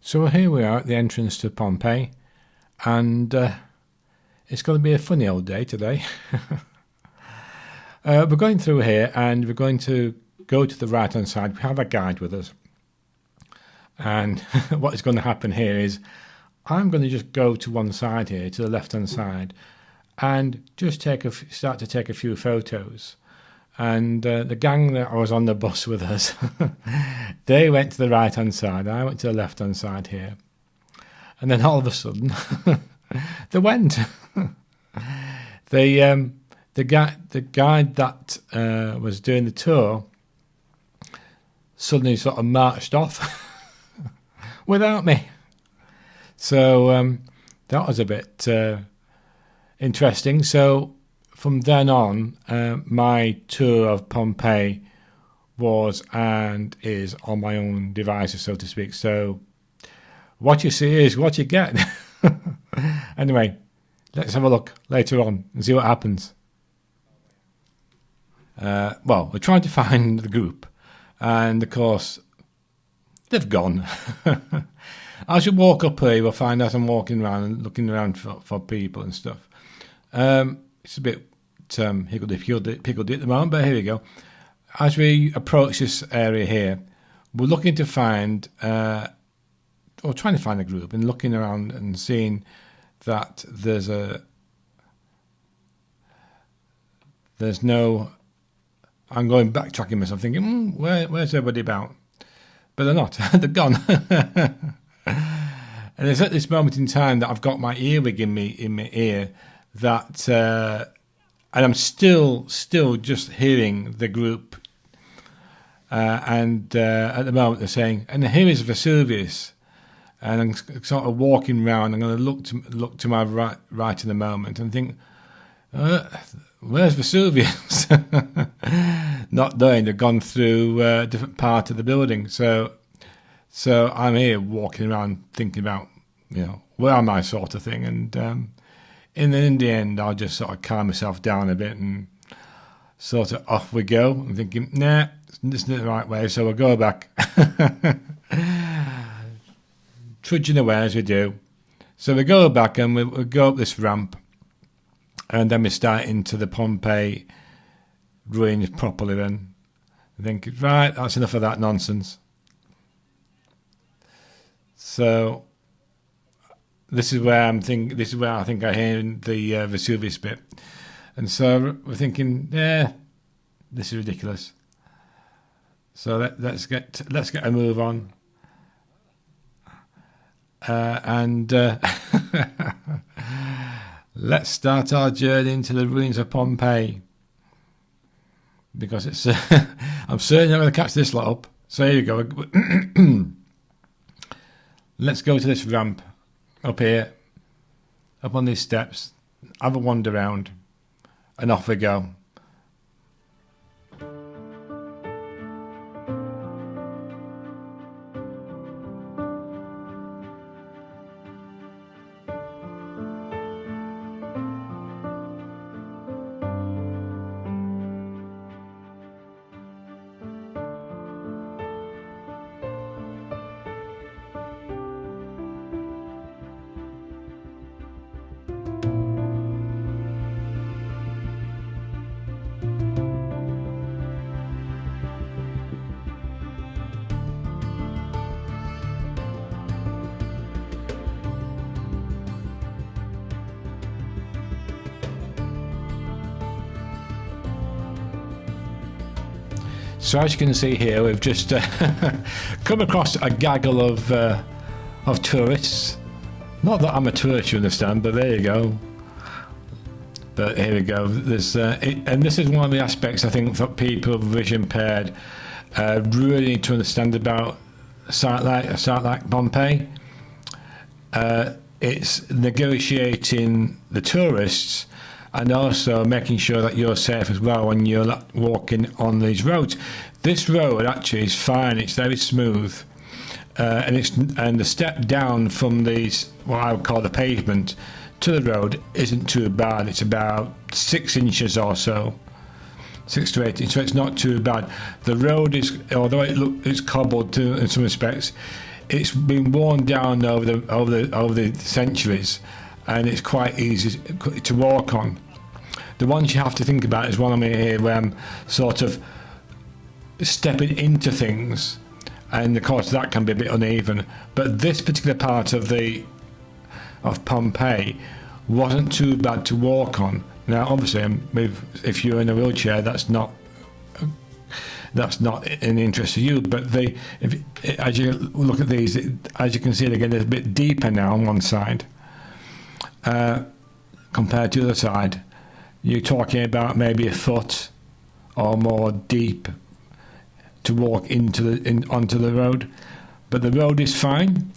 So here we are at the entrance to Pompeii, and it's going to be a funny old day today. We're going through here and we're going to go to the right hand side. We have a guide with us, and what is going to happen here is I'm going to just go to one side here, to the left hand side, and just start to take a few photos. And the gang that was on the bus with us, they went to the right hand side, I went to the left hand side here, and then all of a sudden they went. The guide that was doing the tour suddenly sort of marched off without me. So that was a bit interesting. So from then on, my tour of Pompeii was and is on my own devices, so to speak. So what you see is what you get. Anyway, let's have a look later on and see what happens. Well, we're trying to find the group, and of course, they've gone. As you walk up here, we'll find out I'm walking around and looking around for people and stuff. It's a bit higgledy-piggledy at the moment, but here we go. As we approach this area here, we're looking to find, or trying to find a group, and looking around and seeing that there's no. I'm going backtracking myself, thinking, where's everybody about? But they're not. They're gone. And it's at this moment in time that I've got my earwig in my ear that, and I'm still just hearing the group. And at the moment they're saying, and here is Vesuvius. And I'm sort of walking around. I'm going to look to my right in a moment and think, where's Vesuvius? Not knowing they've gone through a different part of the building. So I'm here walking around thinking about, where am I, sort of thing. And in the end, I'll just sort of calm myself down a bit and sort of off we go. I'm thinking, nah, this isn't the right way. So we'll go back. Trudging away as we do. So we go back and we go up this ramp, and then we start into the Pompeii ruins properly. Then I think, right, that's enough of that nonsense. So this is where I think I hear the Vesuvius bit, and so we're thinking, yeah, this is ridiculous. So let's get a move on. And let's start our journey into the ruins of Pompeii, because it's I'm certainly not going to catch this lot up. So here you go. Let's go to this ramp up here, up on these steps, have a wander around, and off we go. So as you can see here, we've just come across a gaggle of tourists. Not that I'm a tourist, you understand, but there you go. But here we go. There's and this is one of the aspects I think that people with vision impaired really need to understand about a site like Pompeii. It's negotiating the tourists, and also making sure that you're safe as well when you're walking on these roads. This road actually is fine, it's very smooth, and the step down from these, what I would call the pavement, to the road isn't too bad. It's about 6 inches or so, 6 to 8 inches, so it's not too bad. The road is, although it's cobbled in some respects, it's been worn down over the centuries, and it's quite easy to walk on. The ones you have to think about is one I'm here where I'm sort of stepping into things, and of course that can be a bit uneven. But this particular part of Pompeii wasn't too bad to walk on. Now, obviously, if you're in a wheelchair, that's not an interest to you. But as you look at these, as you can see, again, it's a bit deeper now on one side compared to the other side. You're talking about maybe a foot or more deep to walk onto the road, but the road is fine.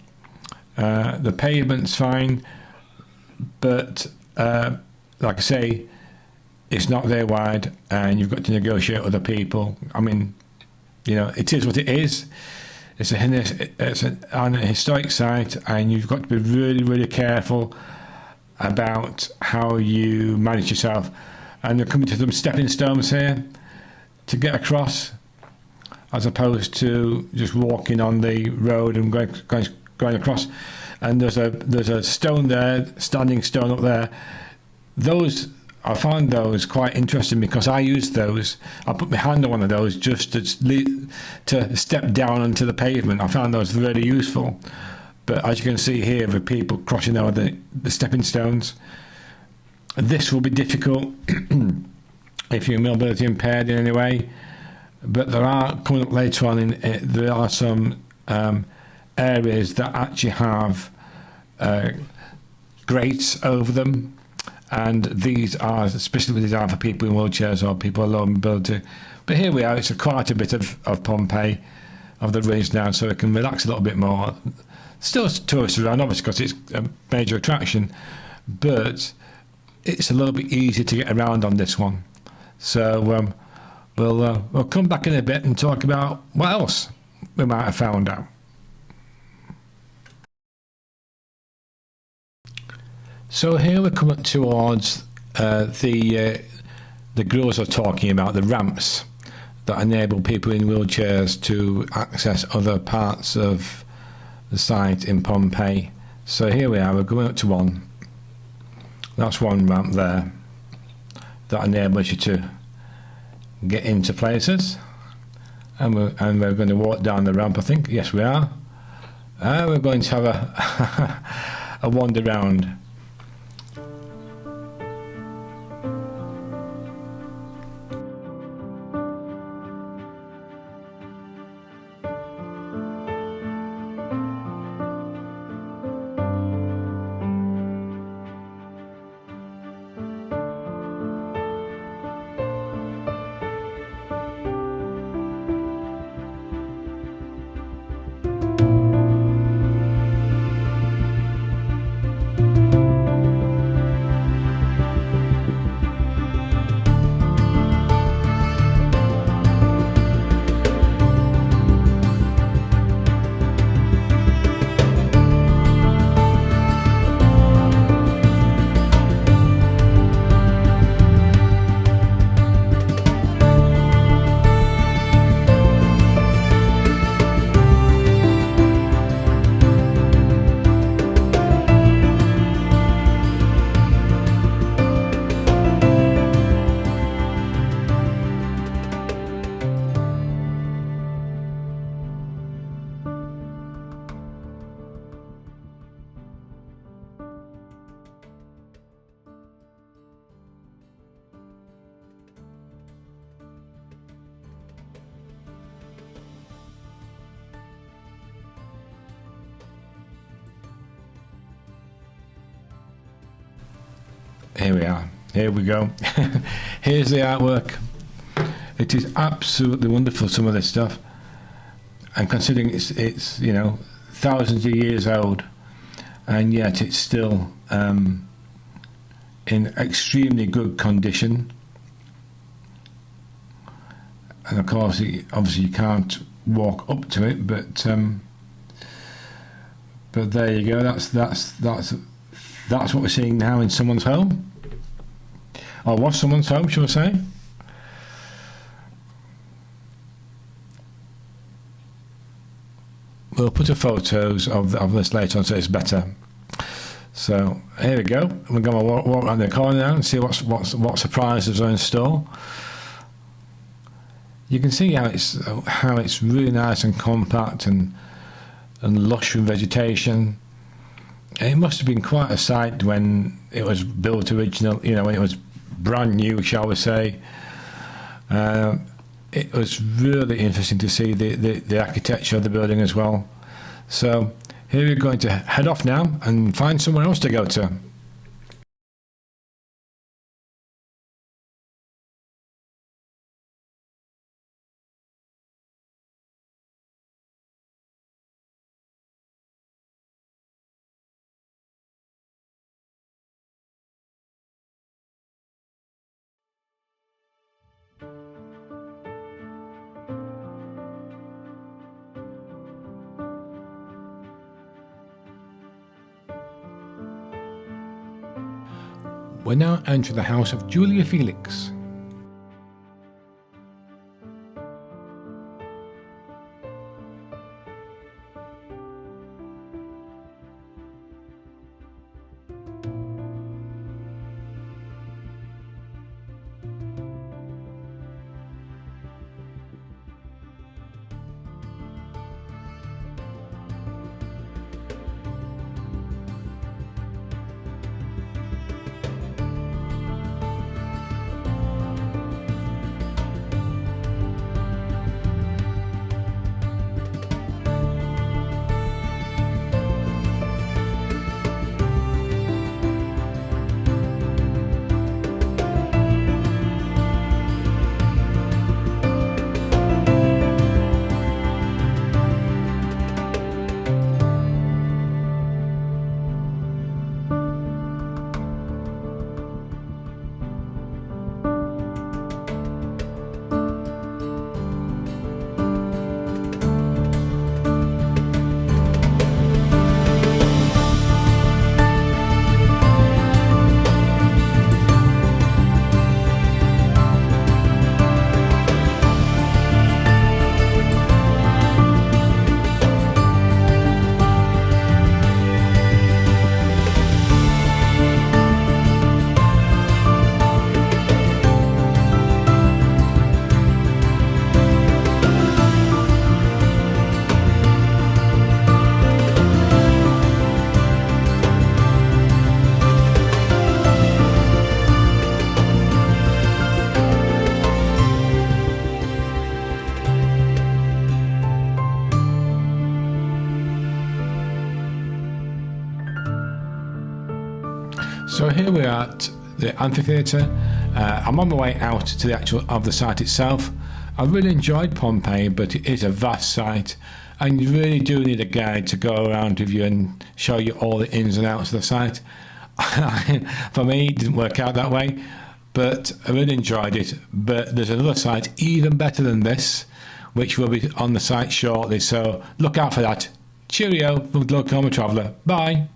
The pavement's fine, but like I say, it's not very wide, and you've got to negotiate with other people. I mean, it is what it is. It's an historic site, and you've got to be really, really careful about how you manage yourself. And you're coming to some stepping stones here to get across, as opposed to just walking on the road and going across. And there's a stone there, standing stone up there. I found those quite interesting because I used those. I put my hand on one of those just to step down onto the pavement. I found those really useful. But as you can see here, with people crossing over the stepping stones, this will be difficult if you're mobility impaired in any way. But there are, coming up later on, there are some areas that actually have grates over them, and these are specifically designed for people in wheelchairs or people with low mobility. But here we are. It's quite a bit of Pompeii, of the ruins now, so we can relax a little bit more. Still tourists around, obviously, because it's a major attraction, but it's a little bit easier to get around on this one. So we'll come back in a bit and talk about what else we might have found out. So here we're coming towards the grills are talking about, the ramps that enable people in wheelchairs to access other parts of the site in Pompeii. So here we are, we're going up to one. That's one ramp there that enables you to get into places. And we're going to walk down the ramp, I think. Yes, we are. We're going to have a wander round. Here we are. Here we go. Here's the artwork. It is absolutely wonderful, some of this stuff. And considering it's thousands of years old, and yet it's still in extremely good condition. And of course, obviously you can't walk up to it, but there you go. That's what we're seeing now in someone's home, or was someone's home, shall I say? we'll put a photos of this later on so it's better. So here we go. We're going to walk around the corner now and see what surprises are in store. You can see how it's really nice and compact and lush with vegetation. It must have been quite a sight when it was built original. You know, when it was brand new, shall we say. It was really interesting to see the architecture of the building as well. So here we're going to head off now and find somewhere else to go to. We're now entering the house of Julia Felix. So here we are at the amphitheatre. I'm on my way out to the actual of the site itself. I really enjoyed Pompeii, but it is a vast site, and you really do need a guide to go around with you and show you all the ins and outs of the site. For me, it didn't work out that way, but I really enjoyed it. But there's another site even better than this, which will be on the site shortly, so look out for that. Cheerio from Glaucoma Traveller. Bye.